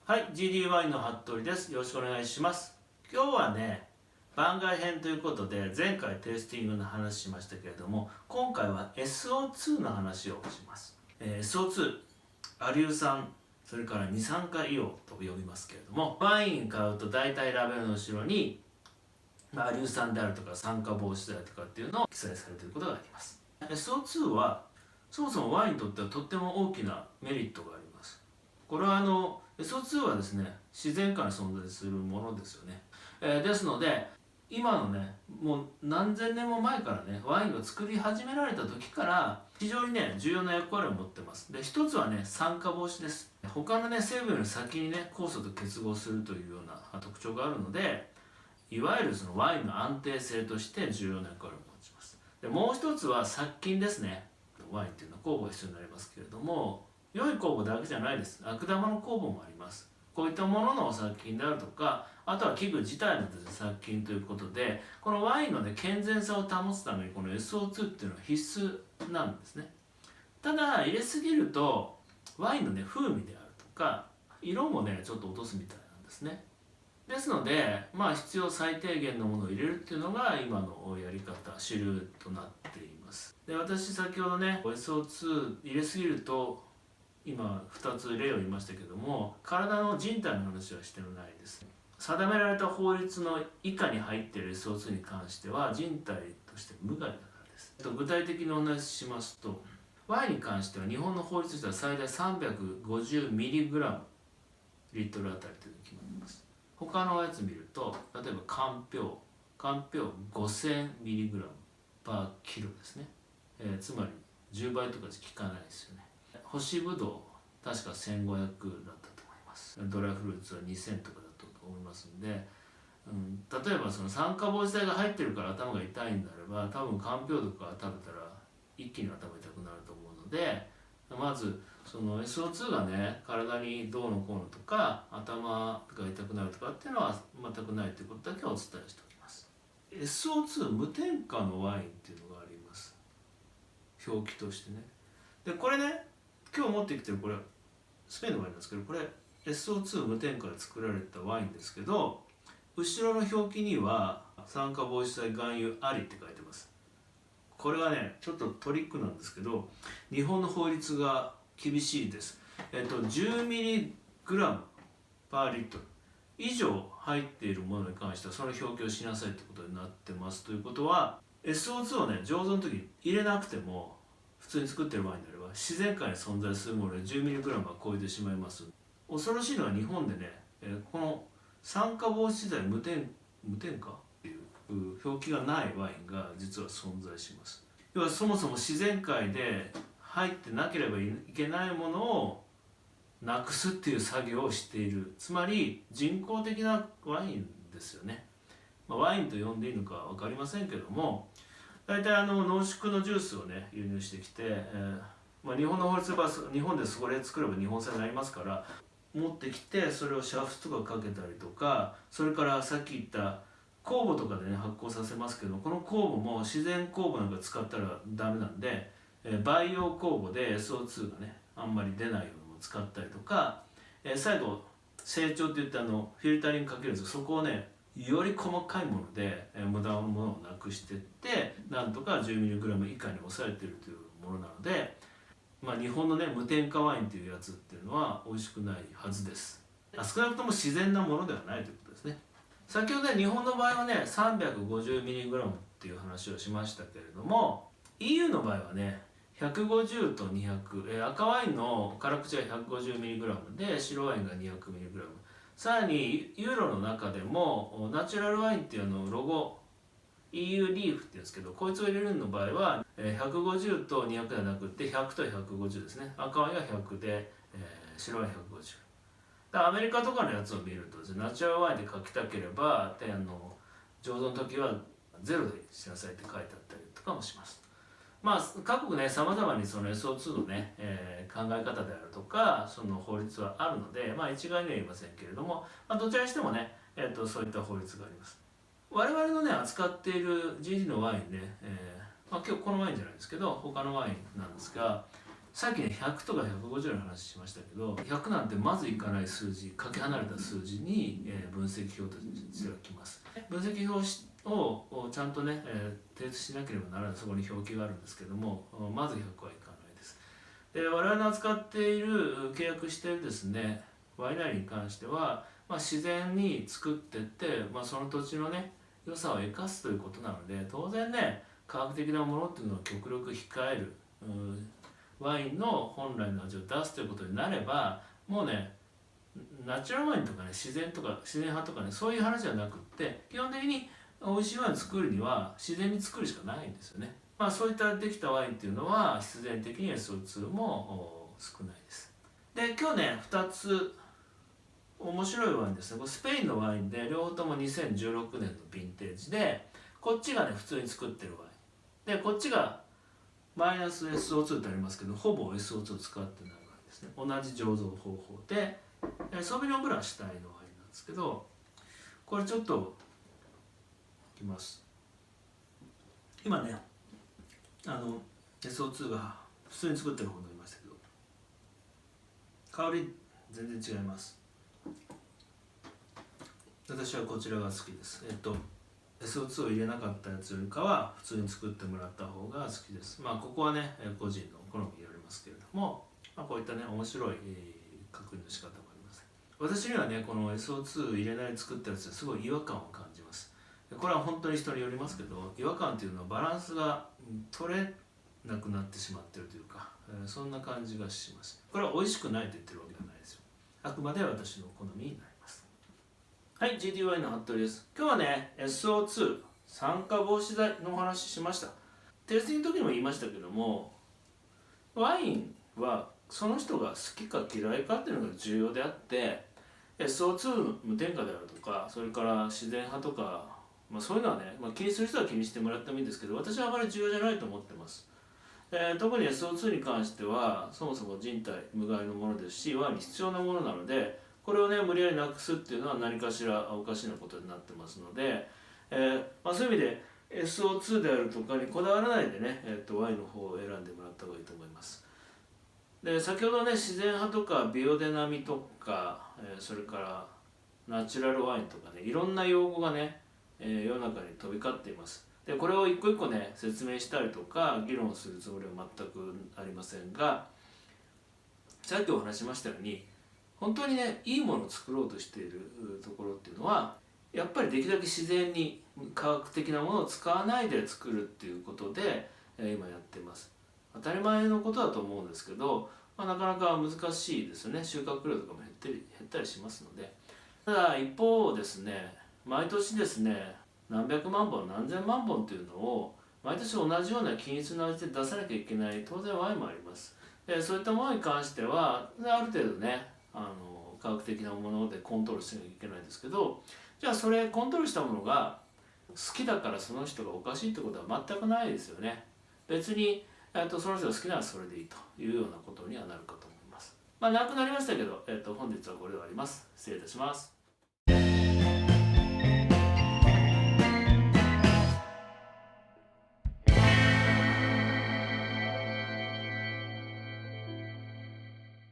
はい、GD ワインの服部です。よろしくお願いします。今日はね、番外編ということで、前回テイスティングの話しましたけれども、今回は SO2 の話をします。SO2、アリュー酸、それから二酸化硫黄と呼びますけれども、ワイン買うと大体ラベルの後ろに、アリュー酸であるとか酸化防止であるとかっていうのを記載されていることがあります。SO2 は、そもそもワインにとってはとっても大きなメリットがあります。これはSO2 はですね、自然界に存在するものですよね。ですので、今のね、もう何千年も前からね、ワインが作り始められた時から非常にね、重要な役割を持ってます。で、一つはね、酸化防止です。他のね、成分より先にね、酵素と結合するというような特徴があるので、いわゆるそのワインの安定性として重要な役割を持ちます。で、もう一つは殺菌ですね。ワインっていうのは酵母が必要になりますけれども、良い酵母だけじゃないです。悪玉の酵母もあります。こういったものの殺菌であるとか、あとは器具自体の殺菌ということで、このワインの、ね、健全さを保つためにこの SO2 っていうのは必須なんですね。ただ入れすぎるとワインの、ね、風味であるとか色もねちょっと落とすみたいなんですね。ですので、必要最低限のものを入れるっていうのが今のやり方、主流となっています。で、私先ほどね SO2 入れすぎると今2つ例を言いましたけども、体の人体の話はしてないです。定められた法律の以下に入っている SO2 に関しては人体として無害だからです。具体的にお話ししますと、ワインに関しては日本の法律としては最大 350mg リットルあたりという決まります。他のやつ見ると、例えばかんぴょう 5000mg パーキロですね。つまり10倍とかじゃ効かないですよね。干しぶどう確か1500だったと思います。ドライフルーツは2000とかだったと思いますんで、例えばその酸化防止剤が入ってるから頭が痛いんであれば、多分かんぴょうとか食べたら一気に頭痛くなると思うので、まずその SO2 がね体にどうのこうのとか頭が痛くなるとかっていうのは全くないということだけはお伝えしておきます。 SO2 無添加のワインっていうのがあります、表記としてね。でこれね、今日持ってきてるこれスペインのワインなんですけど、これ SO2 無添加で作られたワインですけど、後ろの表記には酸化防止剤含有ありって書いてます。これはねちょっとトリックなんですけど、日本の法律が厳しいです。10mg パーリットル以上入っているものに関してはその表記をしなさいってことになってます。ということは SO2 をね醸造の時に入れなくても普通に作ってるワインであれば自然界に存在するもので 10mg は超えてしまいます。恐ろしいのは日本でね、この酸化防止剤無添加っていう表記がないワインが実は存在します。要はそもそも自然界で入ってなければいけないものをなくすっていう作業をしている、つまり人工的なワインですよね。ワインと呼んでいいのかは分かりませんけども、大体濃縮のジュースをね輸入してきて、日本の法律は日本でそれ作れば日本製になりますから持ってきて、それを煮沸とかかけたりとか、それからさっき言った酵母とかでね発酵させますけど、この酵母も自然酵母なんか使ったらダメなんで、培養酵母で SO2 がねあんまり出ないようなものを使ったりとか、最後成長っていってフィルタリングかけるんですけど、そこをねより細かいもので、無駄なものをなくしていって、なんとか 10mg 以下に抑えているというものなので、日本のね無添加ワインっていうやつっていうのは美味しくないはずです。少なくとも自然なものではないということですね。先ほど日本の場合はね 350mg っていう話をしましたけれども、 EU の場合はね150と200、赤ワインの辛口が 150mg で白ワインが 200mg、 さらにユーロの中でもナチュラルワインっていうロゴ EU リーフっていうんですけど、こいつを入れるの場合は150と200ではなくて100と150ですね。赤ワインが100で、白ワイン150。アメリカとかのやつを見るとナチュラルワインで書きたければ醸造の時はゼロでしなさいって書いてあったりとかもします。各国ねさまざまにその SO2 のね、考え方であるとかその法律はあるので、一概には言いませんけれども、どちらにしてもね、そういった法律があります。我々のね扱っている GD のワインね、今日このワインじゃないですけど他のワインなんですが、さっきね100とか150の話しましたけど、100なんてまずいかない数字、かけ離れた数字に、分析表としてはきます。分析表をちゃんとね、提出しなければならない、そこに表記があるんですけども、まず100はいかないです。で我々の扱っている契約しているですねワイナリーに関しては、自然に作ってって、その土地のね良さを生かすということなので、当然ね科学的なものっていうのを極力控える、ワインの本来の味を出すということになれば、もうねナチュラルワインとかね自然派とかね、そういう話じゃなくって、基本的に美味しいワインを作るには自然に作るしかないんですよね。そういったできたワインっていうのは必然的に SO2 も少ないです。で今日ね2つ面白いワインですね。これスペインのワインで、両方とも2016年のヴィンテージで、こっちがね普通に作ってるワインで、こっちがマイナス SO2 ってありますけど、ほぼ SO2 を使ってないワインですね。同じ醸造方法で、ソービニョンブラン主体のワインなんですけど、これちょっといきます。今ねSO2 が普通に作ってる方になりましたけど、香り全然違います。私はこちらが好きです。SO2 を入れなかったやつよりかは普通に作ってもらった方が好きです。ここはね個人の好みによりますけれども、こういったね面白い確認の仕方もあります。私にはねこの SO2 入れないで作ったやつですごい違和感を感じます。これは本当に人によりますけど、違和感っていうのはバランスが取れなくなってしまっているというか、そんな感じがします。これは美味しくないと言ってるわけではないですよ。あくまで私の好みになります。はい、GTY の服部です。今日はね SO2 酸化防止剤のお話ししました。テイスティングの時にも言いましたけども、ワインはその人が好きか嫌いかっていうのが重要であって、 SO2 無添加であるとか、それから自然派とか、そういうのはね、気にする人は気にしてもらってもいいんですけど、私はあまり重要じゃないと思ってます。特に SO2 に関してはそもそも人体無害のものですし、ワインに必要なものなので、これをね無理やりなくすっていうのは何かしらおかしなことになってますので、そういう意味で SO2 であるとかにこだわらないでね、ワインの方を選んでもらった方がいいと思います。で先ほどね自然派とかビオデナミとか、それからナチュラルワインとかね、いろんな用語がね、世の中に飛び交っています。でこれを一個一個ね説明したりとか議論するつもりは全くありませんが、さっきお話ししましたように、本当にねいいものを作ろうとしているところっていうのは、やっぱりできるだけ自然に科学的なものを使わないで作るっていうことで、今やっています。当たり前のことだと思うんですけど、なかなか難しいですよね。収穫量とかも減ったりしますので。ただ一方ですね、毎年ですね何百万本何千万本っていうのを毎年同じような均一な味で出さなきゃいけない当然ワインもあります。そういったものに関してはある程度ね科学的なものでコントロールしなきゃいけないんですけど、じゃあそれコントロールしたものが好きだからその人がおかしいってことは全くないですよね。別にその人が好きならそれでいいというようなことにはなるかと思います。長くなりましたけど、本日はこれで終わります。失礼いたします。